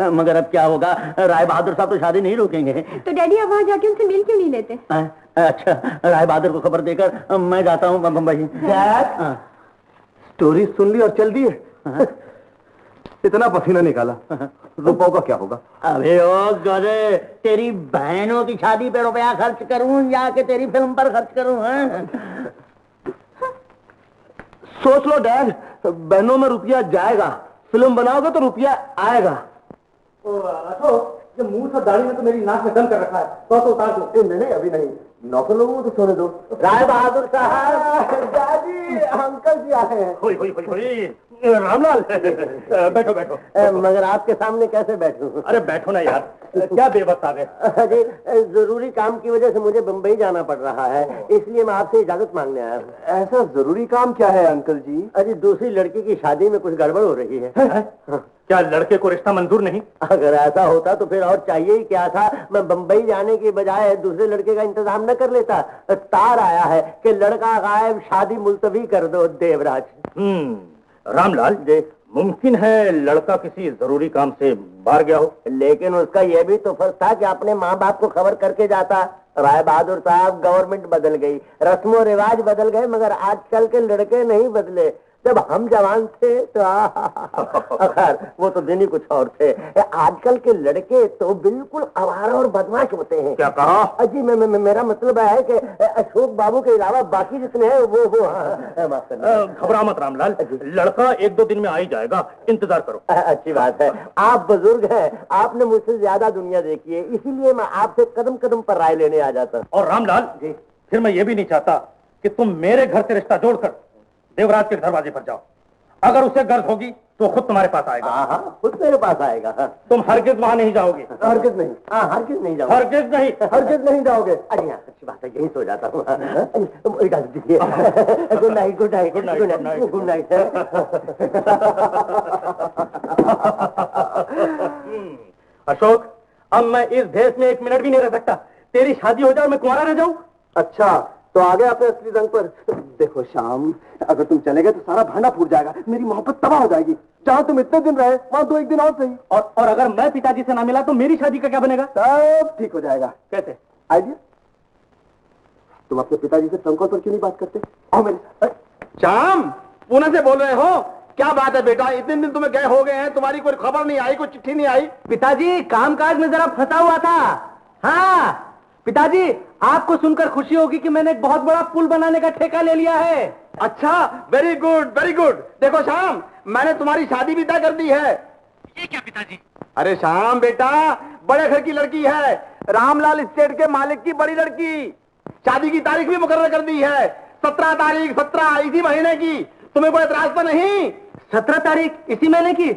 मगर अब क्या होगा, राय बहादुर साहब तो शादी नहीं रोकेंगे। तो डैडी आप वहाँ जाके उनसे मिल क्यों नहीं लेते? अच्छा, राय बहादुर को खबर देकर मैं जाता हूँ बम्बई। स्टोरी सुन ली और चल दिए। इतना पसीना निकाला, रुपयों का क्या होगा? अबे ओ गधे, तेरी बहनों की शादी पे रुपया खर्च करूं या कि तेरी फिल्म पर खर्च करूं? सोच लो डैड, बहनों में रुपया जाएगा, फिल्म बनाओगे तो रुपया आएगा। ये मुंह से दाढ़ी में तो मेरी नाक में दम कर रखा है, तो उतार दो। नहीं अभी नहीं, नौकर लोगों को तो सोने दो। राय बहादुर साहब, दादी अंकल जी आए हैं। रामलाल, बैठो बैठो। मगर आपके सामने कैसे बैठूं? अरे बैठो ना यार, क्या बेबस आ गए। अरे जरूरी काम की वजह से मुझे बम्बई जाना पड़ रहा है, इसलिए मैं आपसे इजाजत मांगने आया हूँ। ऐसा जरूरी काम क्या है अंकल जी? अरे दूसरी लड़की की शादी में कुछ गड़बड़ हो रही है। क्या लड़के को रिश्ता मंजूर नहीं? अगर ऐसा होता तो फिर और चाहिए ही क्या था, मैं बम्बई जाने की बजाय दूसरे लड़के का इंतजाम न कर लेता। तार आया है कि लड़का गायब, शादी मुलतवी कर दो देवराज। रामलाल जी, मुमकिन है लड़का किसी जरूरी काम से बाहर गया हो, लेकिन उसका यह भी तो फर्ज था कि अपने माँ बाप को खबर करके जाता। राय बहादुर साहब, गवर्नमेंट बदल गई, रस्मों रिवाज बदल गए, मगर आजकल के लड़के नहीं बदले। जब हम जवान थे तो खैर वो तो दिन ही कुछ और थे। आजकल के लड़के तो बिल्कुल आवारा और बदमाश होते हैं। क्या कहा? जी मेरा मतलब है कि अशोक बाबू के अलावा बाकी जितने हैं वो माफ करना। घबरा मत रामलाल, लड़का 1-2 दिन में आ ही जाएगा, इंतजार करो। अच्छी बात है, आप बुजुर्ग हैं, आपने मुझसे ज्यादा दुनिया देखी है, इसीलिए मैं आपसे कदम कदम पर राय लेने आ जाता। और रामलाल जी, फिर मैं ये भी नहीं चाहता कि तुम मेरे घर से रिश्ता जोड़कर देवराज के दरवाजे पर जाओ। अगर उसे गर्ज होगी तो खुद तुम्हारे पास आएगा। हाँ, खुद मेरे पास आएगा। तुम हरगिज वहां नहीं जाओगे? हरगिज नहीं। हाँ, हरगिज नहीं जाओगे। हरगिज नहीं, हरगिज नहीं जाओगे। अरे हाँ, अच्छी बात है, यही सो जाता हूँ। Good night, good night, good night, good night. Ashok, अब मैं इस देश में 1 मिनट भी नहीं रह सकता। तेरी शादी हो जाए और मैं कुंवारा रह जाऊं। अच्छा, तो आ गए अपने असली रंग पर। देखो श्याम, अगर तुम चले गए तो सारा भांडा फूट जाएगा, मेरी मोहब्बत तबाह हो जाएगी। जहाँ तुम इतने दिन रहे वहाँ तो 1 दिन और सही। और अगर मैं पिताजी से ना मिला तो मेरी शादी का क्या बनेगा? सब ठीक हो जाएगा। कैसे? आइडिया, तुम अपने पिताजी से फोन कॉल पर क्यों नहीं बात करते? आओ मेरे साथ। श्याम, पुणे से बोल रहे हो? क्या बात है बेटा, इतने दिन तुम्हें गए हो गए हैं, तुम्हारी कोई खबर नहीं आई, कोई चिट्ठी नहीं आई? पिताजी, कामकाज में जरा फंसा हुआ था। हाँ पिताजी, आपको सुनकर खुशी होगी कि मैंने एक बहुत बड़ा पुल बनाने का ठेका ले लिया है। अच्छा, वेरी गुड वेरी गुड। देखो श्याम, मैंने तुम्हारी शादी भी तय कर दी है। ये क्या पिताजी? अरे श्याम बेटा, बड़े घर की लड़की है, रामलाल स्टेट के मालिक की बड़ी लड़की। शादी की तारीख भी मुकर्रर कर दी है, 17 तारीख, 17 इसी महीने की। तुम्हें कोई एतराज तो नहीं? 17 तारीख इसी महीने की?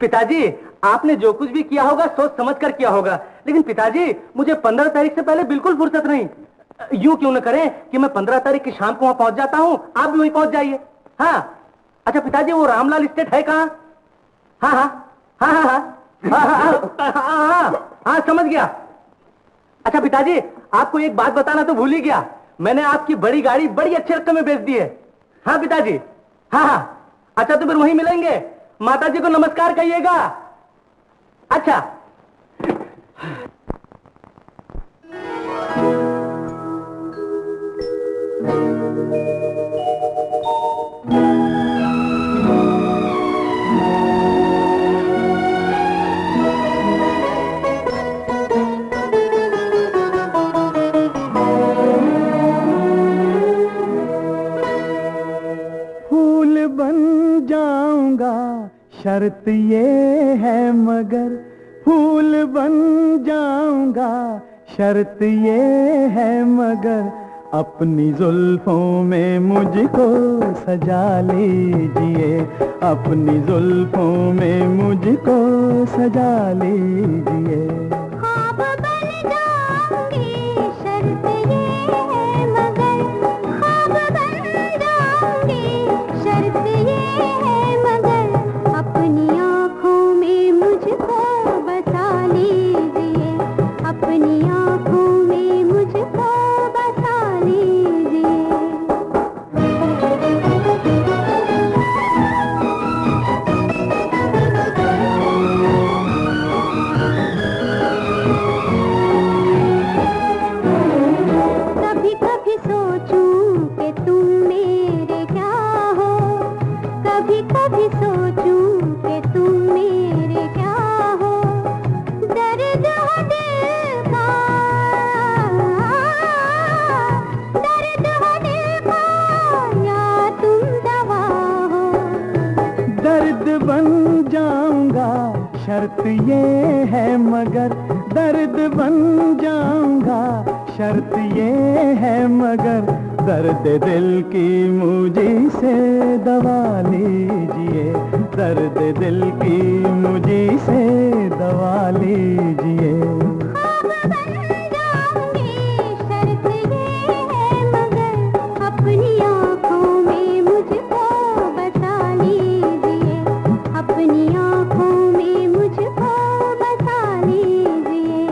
पिताजी, आपने जो कुछ भी किया होगा सोच समझ कर किया होगा, लेकिन पिताजी मुझे 15 तारीख से पहले बिल्कुल फुर्सत नहीं। यूं क्यों न करें कि मैं 15 तारीख की शाम को वहां पहुंच जाता हूं, आप भी वहीं पहुंच जाइए। हाँ अच्छा पिताजी, वो रामलाल स्टेट है कहाँ? हाँ हाँ हाँ हाँ हाँ हाँ हाँ हाँ समझ गया। अच्छा पिताजी, आपको एक बात बताना तो भूल ही गया, मैंने आपकी बड़ी गाड़ी बड़ी अच्छे रकम में बेच दी है। हाँ पिताजी, हाँ हाँ। अच्छा तो फिर वहीं मिलेंगे, माता जी को नमस्कार कहिएगा। अच्छा फूल बन जाऊंगा शर्त ये है मगर, फूल बन जाऊंगा शर्त ये है मगर, अपनी जुल्फों में मुझको सजा लीजिए, अपनी जुल्फों में मुझको सजा लीजिए। ख्वाब बन जाऊंगी शर्त ये है मगर, ख्वाब बन जाऊंगी शर्त ये है मगर, अपनी आँखों में मुझको बसा लीजिए, अपनी आँखों में मुझको बसा लीजिए। शर्त ये है मगर दर्द बन जाऊंगा, शर्त ये है मगर दर्द दिल की मुझे से दवा लीजिए, दर्द दिल की मुझे से दवा लीजिए। शर्त ये है मगर अपनी आँखों में मुझको बसा लीजिए, अपनी आँखों में मुझको बसा लीजिए।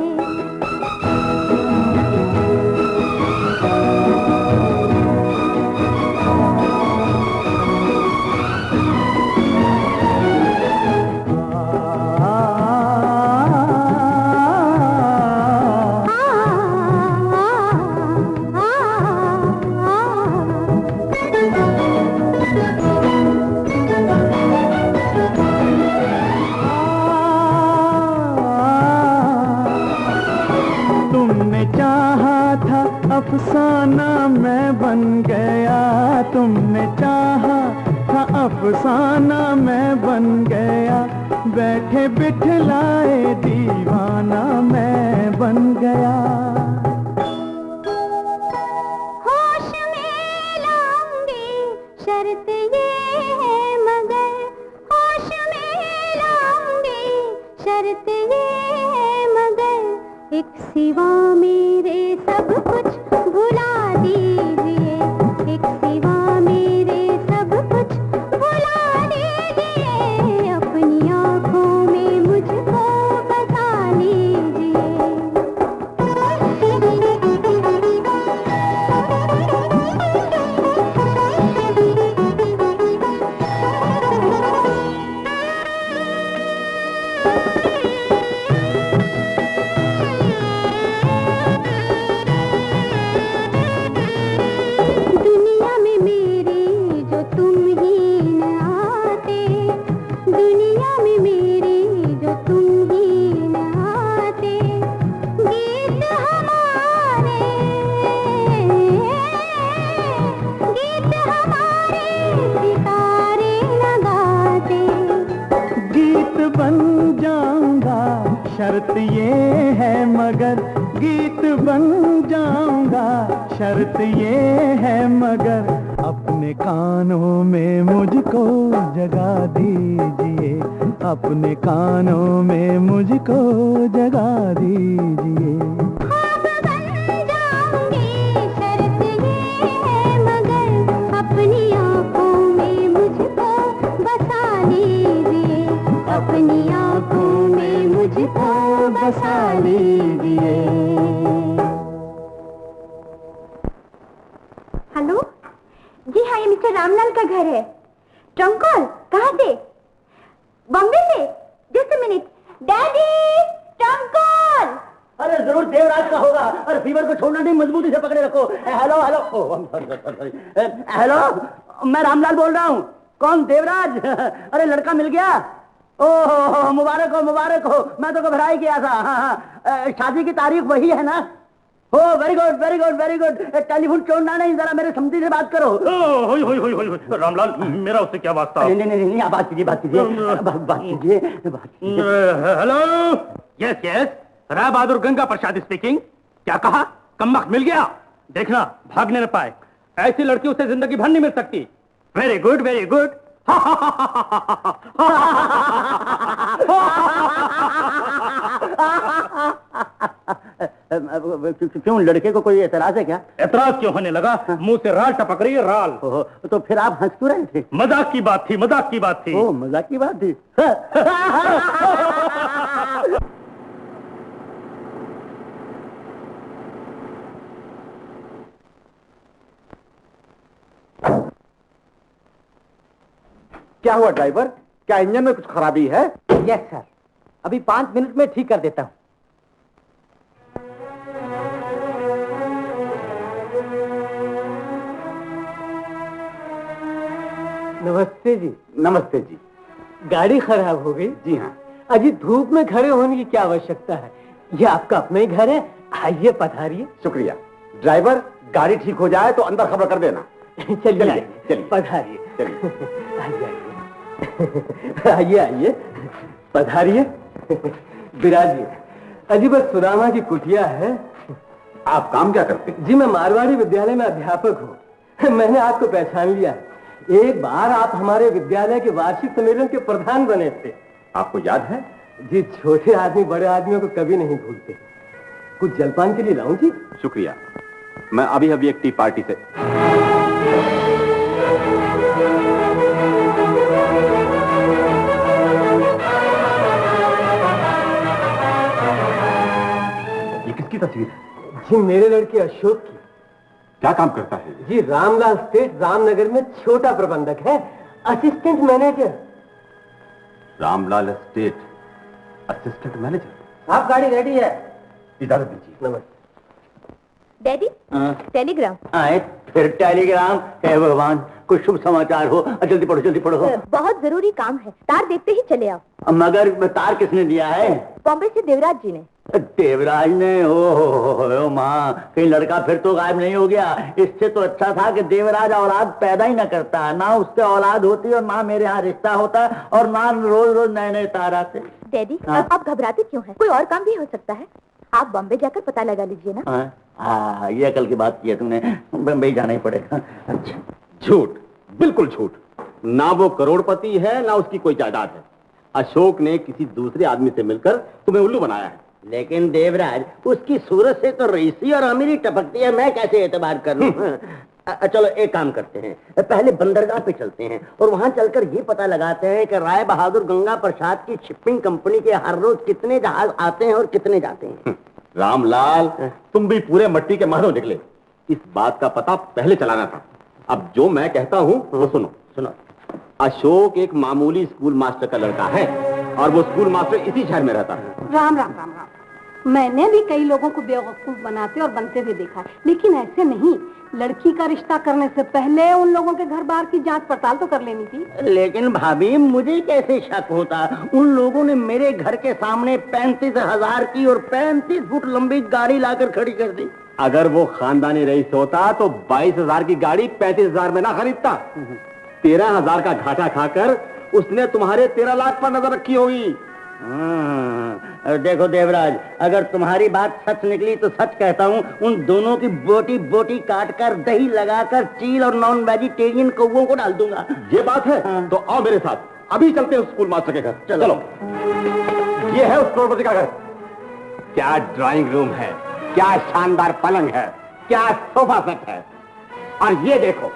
तुमने चाहा था अफसाना मैं बन गया, तुमने चाहा था अफसाना मैं बन गया, बैठे बिठलाए दीवाना मैं बन गया। होश में लाऊंगी शर्त ये है मगर, होश में लाऊंगी शर्त ये है मगर, एक सिवा मेरे सब कुछ भुला दीजिए, एक सिवा मेरे सब कुछ भुला दीजिए, अपनी आँखों में मुझको बसा लीजिए। दुनिया में मेरी जो तुम ही न आते, दुनिया में मेरी जो तुम ही न आते, गीत हमारे सितारे न गाते। गीत बन जाऊंगा शर्त ये है मगर, गीत बन जाऊंगा शर्त ये है मगर, अपने कानों में मुझको जगा दीजिए, अपने कानों में मुझको जगा दीजिए। ख्वाब बन जाऊंगी शर्त ये है मगर, अपनी आँखों में मुझको बसा लीजिए, अपनी आँखों में मुझको बसा लीजिए। हेलो जी हाँ, ये मिस्टर रामलाल का घर है। ट्रंक कॉल कहाँ से? बॉम्बे से? Just minute. Daddy trunk call. अरे जरूर देवराज का होगा। अरे फीवर को छोड़ना नहीं, मजबूती से पकड़े रखो। Hello hello, sorry. हेलो, मैं रामलाल बोल रहा हूँ। कौन? देवराज? अरे लड़का मिल गया? ओह मुबारक हो, मुबारक हो। मैं तो घबरा ही गया था। हाँ, शादी की तारीख वही है ना? Oh very good, very good, very good. Telephone छोड़ना नहीं, जरा मेरे समझी से बात करो। हो रामलाल, मेरा उससे क्या वास्ता? नहीं नहीं नहीं, आप बात कीजिए, बात कीजिए, बात कीजिए, बात कीजिए। Hello, yes yes, Rai Bahadur Ganga Prasad speaking. क्या कहा? कमबख्त मिल गया? देखना भागने न पाए। ऐसी लड़की उसे जिंदगी भर नहीं मिल सकती। Very good, very good. क्यों, लड़के को कोई एतराज है क्या? एतराज क्यों होने लगा? मुंह से राल टपक रही है, राल। तो फिर आप हंस क्यों रहे थे? मजाक की बात थी, मजाक की बात थी। ओ मजाक की बात थी। क्या हुआ ड्राइवर? क्या इंजन में कुछ खराबी है? यस सर, अभी 5 मिनट में ठीक कर देता हूँ। नमस्ते जी। नमस्ते जी। गाड़ी खराब हो गई? जी हाँ। अजी धूप में खड़े होने की क्या आवश्यकता है? ये आपका अपना ही घर है, आइए पधारिए। शुक्रिया। ड्राइवर, गाड़ी ठीक हो जाए तो अंदर खबर कर देना। चलिए चलिए। पधारिए। चलिए। आइए आइए, आइए आइए, पधारिए। विराज जी, अजी बस सुदामा की कुटिया है। आप काम क्या करते हैं? जी मैं मारवाड़ी विद्यालय में अध्यापक हूँ। मैंने आपको पहचान लिया। एक बार आप हमारे विद्यालय के वार्षिक सम्मेलन के प्रधान बने थे। आपको याद है? जी, छोटे आदमी बड़े आदमियों को कभी नहीं भूलते। कुछ जलपान के लिए लाऊं जी? शुक्रिया, मैं अभी अभी एक टी पार्टी से। ये किसकी तस्वीर है? जी मेरे लड़के अशोक की। क्या काम करता है? जी रामलाल स्टेट रामनगर में छोटा प्रबंधक है, assistant manager. Ramlal state assistant manager. आप गाड़ी रेडी है? इजाजत दीजिए। नमस्ते। Daddy, Telegram. आए फिर टेलीग्राम? हे भगवान, कुछ शुभ समाचार हो। जल्दी पढ़ो, जल्दी पढ़ो। बहुत जरूरी काम है, तार देखते ही चले आओ। मगर तार किसने दिया है? बॉम्बे से देवराज जी ने। देवराज ने? ओ माँ, कहीं लड़का फिर तो गायब नहीं हो गया। इससे तो अच्छा था कि देवराज औलाद पैदा ही ना करता, ना उससे औलाद होती और ना मेरे यहाँ रिश्ता होता और ना रोज रोज नए नए तार आते। डैडी, आप घबराते क्यों हैं? कोई और काम भी हो सकता है। आप बॉम्बे जाकर पता लगा लीजिए ना। हाँ, ये कल की बात की है तुमने। बम्बई जाना ही पड़ेगा। अच्छा, झूठ, बिल्कुल झूठ। ना वो करोड़पति है ना उसकी कोई जायदाद है। अशोक ने किसी दूसरे आदमी से मिलकर तुम्हें उल्लू बनाया है। लेकिन देवराज, उसकी सूरत से तो रईसी और अमीरी टपकती है, मैं कैसे एतबार कर लूं? चलो एक काम करते हैं, पहले बंदरगाह पे चलते हैं और वहां चलकर ये पता लगाते हैं कि राय बहादुर गंगा प्रसाद की शिपिंग कंपनी के हर रोज कितने जहाज आते हैं और कितने जाते हैं। रामलाल, तुम भी पूरे मट्टी के मानो निकले। इस बात का पता पहले चलाना था। अब जो मैं कहता हूँ वो सुनो। सुनो। अशोक एक मामूली स्कूल मास्टर का लड़का है और वो स्कूल मास्टर इसी शहर में रहता है। राम राम राम राम। मैंने भी कई लोगों को बेवकूफ बनाते और बनते हुए देखा, लेकिन ऐसे नहीं। लड़की का रिश्ता करने से पहले उन लोगों के घर बार की जांच पड़ताल तो कर लेनी थी। लेकिन भाभी, मुझे कैसे शक होता? उन लोगों ने मेरे घर के सामने 35,000 की और 35 फुट लंबी गाड़ी लाकर खड़ी कर दी। अगर वो खानदानी रईस होता तो 22,000 की गाड़ी 35,000 में ना खरीदता। 13,000 का घाटा खाकर उसने तुम्हारे 13 लाख पर नजर रखी होगी। देखो देवराज, अगर तुम्हारी बात सच निकली तो सच कहता हूँ, उन दोनों की बोटी बोटी काट कर दही लगाकर चील और नॉन वेजिटेरियन कौवों को डाल दूंगा। ये बात है? तो आओ मेरे साथ, अभी चलते हैं उस स्कूल मास्टर के घर। चलो। ये है उस करोड़पति का घर। क्या ड्राइंग रूम है, क्या शानदार पलंग है, क्या सोफा सेट है। और ये देखो,